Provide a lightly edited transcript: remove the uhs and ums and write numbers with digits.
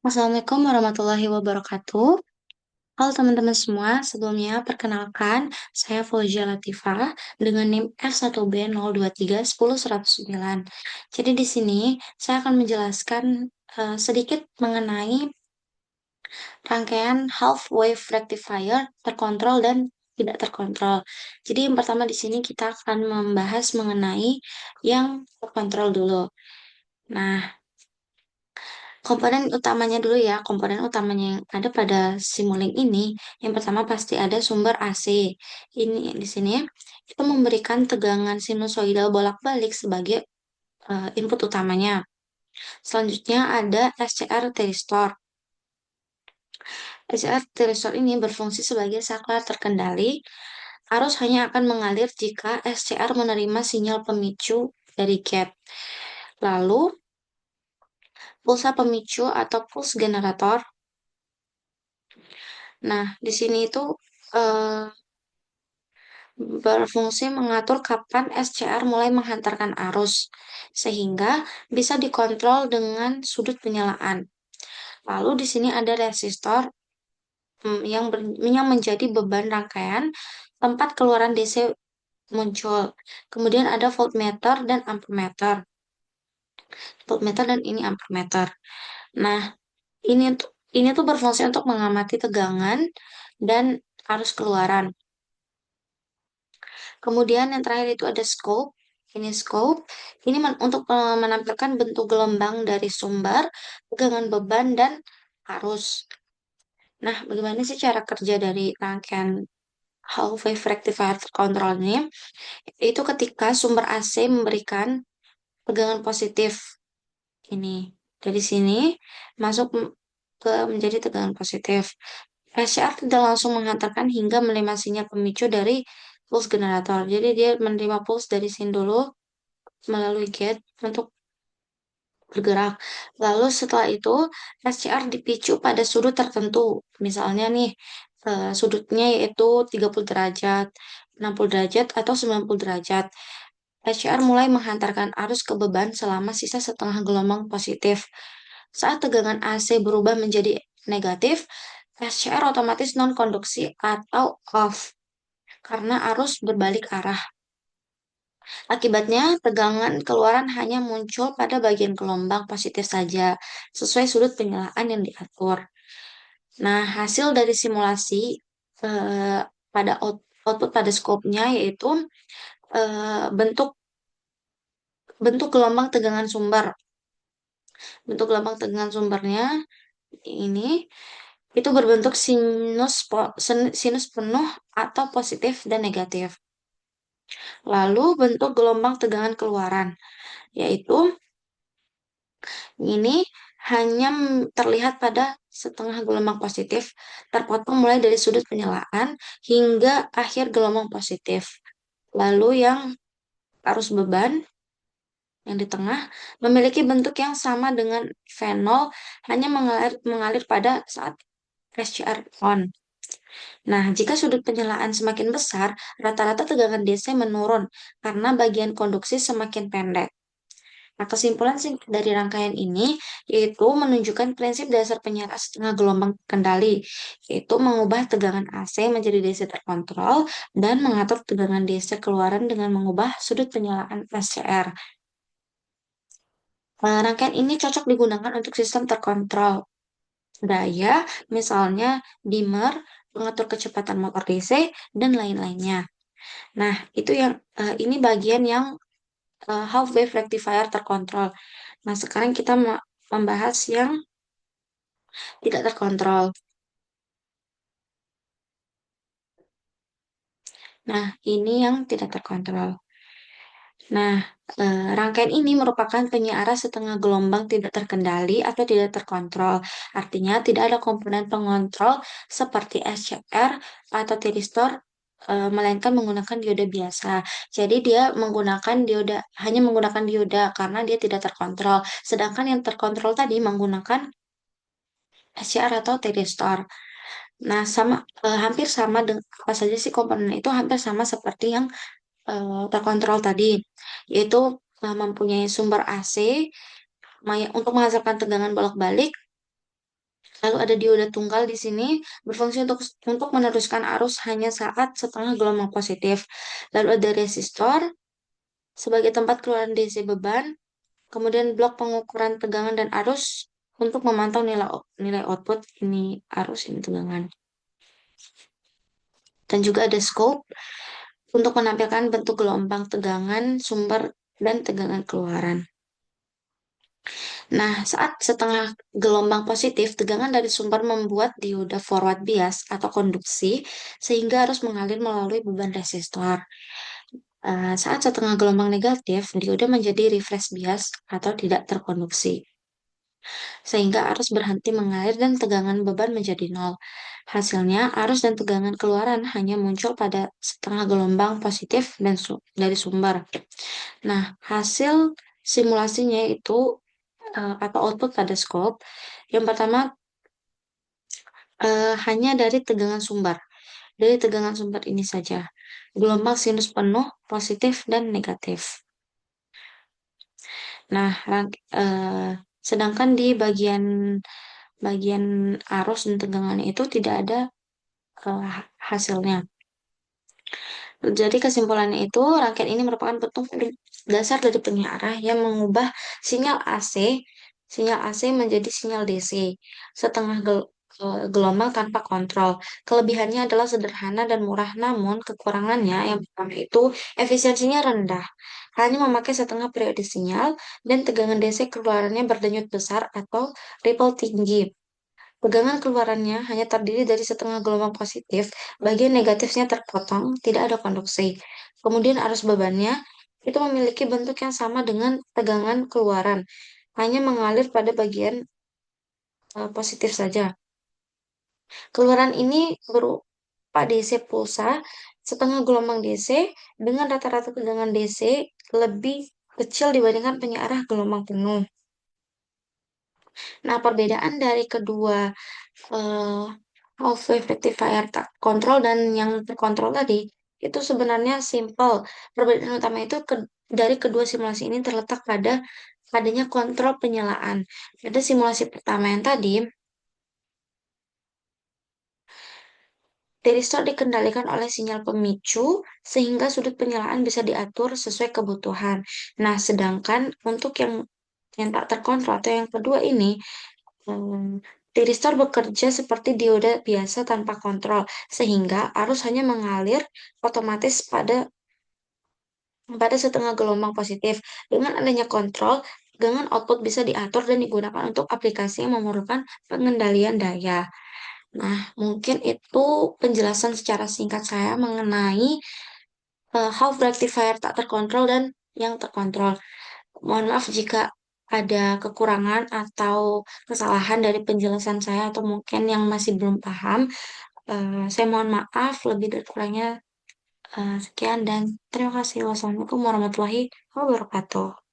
Assalamualaikum warahmatullahi wabarakatuh. Halo teman-teman semua, sebelumnya perkenalkan saya Fauzia Latifah dengan NIM F1B0231009. Jadi di sini saya akan menjelaskan sedikit mengenai rangkaian half wave rectifier terkontrol dan tidak terkontrol. Jadi yang pertama di sini kita akan membahas mengenai yang terkontrol dulu. Nah, komponen utamanya dulu ya, komponen utamanya yang ada pada Simulink ini, yang pertama pasti ada sumber AC. Ini di sini itu memberikan tegangan sinusoidal bolak-balik sebagai input utamanya. Selanjutnya ada SCR thyristor. SCR thyristor ini berfungsi sebagai saklar terkendali. Arus hanya akan mengalir jika SCR menerima sinyal pemicu dari gate. Lalu, pulsa pemicu atau pulse generator. Nah, di sini itu eh, berfungsi mengatur kapan SCR mulai menghantarkan arus, sehingga bisa dikontrol dengan sudut penyalaan. Lalu di sini ada resistor yang menjadi beban rangkaian tempat keluaran DC muncul. Kemudian ada voltmeter dan ampermeter. Voltmeter dan ini ampermeter. Nah, ini tuh berfungsi untuk mengamati tegangan dan arus keluaran. Kemudian yang terakhir itu ada scope. Ini scope. Ini untuk menampilkan bentuk gelombang dari sumber, tegangan beban, dan arus. Nah, bagaimana sih cara kerja dari rangkaian Hall wave rectifier control ini? Itu ketika sumber AC memberikan tegangan positif. Ini dari sini masuk menjadi tegangan positif. SCR tidak langsung menghantarkan hingga menerima sinyal pemicu dari pulse generator. Jadi dia menerima pulse dari sini dulu melalui gate untuk bergerak. Lalu setelah itu SCR dipicu pada sudut tertentu. Misalnya nih sudutnya yaitu 30 derajat, 60 derajat atau 90 derajat. SCR mulai menghantarkan arus ke beban selama sisa setengah gelombang positif. Saat tegangan AC berubah menjadi negatif, SCR otomatis non-konduksi atau off karena arus berbalik arah. Akibatnya, tegangan keluaran hanya muncul pada bagian gelombang positif saja, sesuai sudut penyalaan yang diatur. Nah, hasil dari simulasi pada output pada skopnya yaitu bentuk bentuk gelombang tegangan sumber. Bentuk gelombang tegangan sumbernya ini itu berbentuk sinus penuh atau positif dan negatif. Lalu bentuk gelombang tegangan keluaran yaitu ini hanya terlihat pada setengah gelombang positif, terpotong mulai dari sudut penyalaan hingga akhir gelombang positif. Lalu yang arus beban yang di tengah memiliki bentuk yang sama dengan V0, hanya mengalir pada saat SCR on. Nah, jika sudut penyalaan semakin besar, rata-rata tegangan DC menurun karena bagian konduksi semakin pendek. Nah, kesimpulan singkat dari rangkaian ini yaitu menunjukkan prinsip dasar penyiaran setengah gelombang kendali, yaitu mengubah tegangan AC menjadi DC terkontrol dan mengatur tegangan DC keluaran dengan mengubah sudut penyalaan SCR. Rangkaian ini cocok digunakan untuk sistem terkontrol daya, misalnya dimmer, pengatur kecepatan motor DC, dan lain-lainnya. Nah, itu yang ini bagian yang half wave rectifier terkontrol. Nah, sekarang kita membahas yang tidak terkontrol. Nah, ini yang tidak terkontrol. Nah, rangkaian ini merupakan penyiaran setengah gelombang tidak terkendali atau tidak terkontrol. Artinya, tidak ada komponen pengontrol seperti SCR atau thyristor, melainkan menggunakan dioda biasa. Jadi, dia hanya menggunakan dioda karena dia tidak terkontrol. Sedangkan yang terkontrol tadi menggunakan SCR atau thyristor. Nah, hampir sama dengan apa saja sih komponen itu hampir sama seperti yang terkontrol tadi, yaitu mempunyai sumber AC untuk menghasilkan tegangan bolak-balik Lalu ada dioda tunggal di sini berfungsi untuk meneruskan arus hanya saat setengah gelombang positif. Lalu ada resistor sebagai tempat keluaran DC beban, kemudian blok pengukuran tegangan dan arus untuk memantau nilai output, ini arus, ini tegangan. Dan juga ada scope untuk menampilkan bentuk gelombang tegangan sumber dan tegangan keluaran. Nah, saat setengah gelombang positif, tegangan dari sumber membuat dioda forward bias atau konduksi sehingga harus mengalir melalui beban resistor. Saat setengah gelombang negatif, dioda menjadi reverse bias atau tidak terkonduksi sehingga arus berhenti mengalir dan tegangan beban menjadi nol. Hasilnya, arus dan tegangan keluaran hanya muncul pada setengah gelombang positif dari sumber. Nah, hasil simulasinya itu atau output pada scope. Yang pertama, hanya dari tegangan sumber. Dari tegangan sumber ini saja. Gelombang sinus penuh, positif, dan negatif. Nah, sedangkan di bagian bagian arus dan tegangan itu tidak ada hasilnya. Jadi kesimpulannya itu, rangkaian ini merupakan bentuk dasar dari penyiarah yang mengubah sinyal AC menjadi sinyal DC, setengah gelombang tanpa kontrol. Kelebihannya adalah sederhana dan murah, namun kekurangannya yang pertama itu efisiensinya rendah. Hanya memakai setengah periode sinyal dan tegangan DC keluarannya berdenyut besar atau ripple tinggi. Pegangan keluarannya hanya terdiri dari setengah gelombang positif, bagian negatifnya terpotong, tidak ada konduksi. Kemudian arus bebannya itu memiliki bentuk yang sama dengan tegangan keluaran, hanya mengalir pada bagian positif saja. Keluaran ini berupa DC pulsa, setengah gelombang DC dengan rata-rata tegangan DC lebih kecil dibandingkan penyiarah gelombang penuh. Nah, perbedaan dari kedua eh, half wave rectifier tak kontrol dan yang terkontrol tadi itu sebenarnya simple. Perbedaan utama itu dari kedua simulasi ini terletak pada adanya kontrol penyalaan. Pada simulasi pertama yang tadi, tiristor dikendalikan oleh sinyal pemicu sehingga sudut penyalaan bisa diatur sesuai kebutuhan. Nah, sedangkan untuk yang tak terkontrol atau yang kedua ini, tiristor bekerja seperti dioda biasa tanpa kontrol, sehingga arus hanya mengalir otomatis pada setengah gelombang positif. Dengan adanya kontrol, dengan output bisa diatur dan digunakan untuk aplikasi yang memerlukan pengendalian daya. Nah, mungkin itu penjelasan secara singkat saya mengenai half rectifier tak terkontrol dan yang terkontrol. Mohon maaf jika ada kekurangan atau kesalahan dari penjelasan saya atau mungkin yang masih belum paham. Saya mohon maaf lebih dan kurangnya. Sekian dan terima kasih. Wassalamualaikum warahmatullahi wabarakatuh.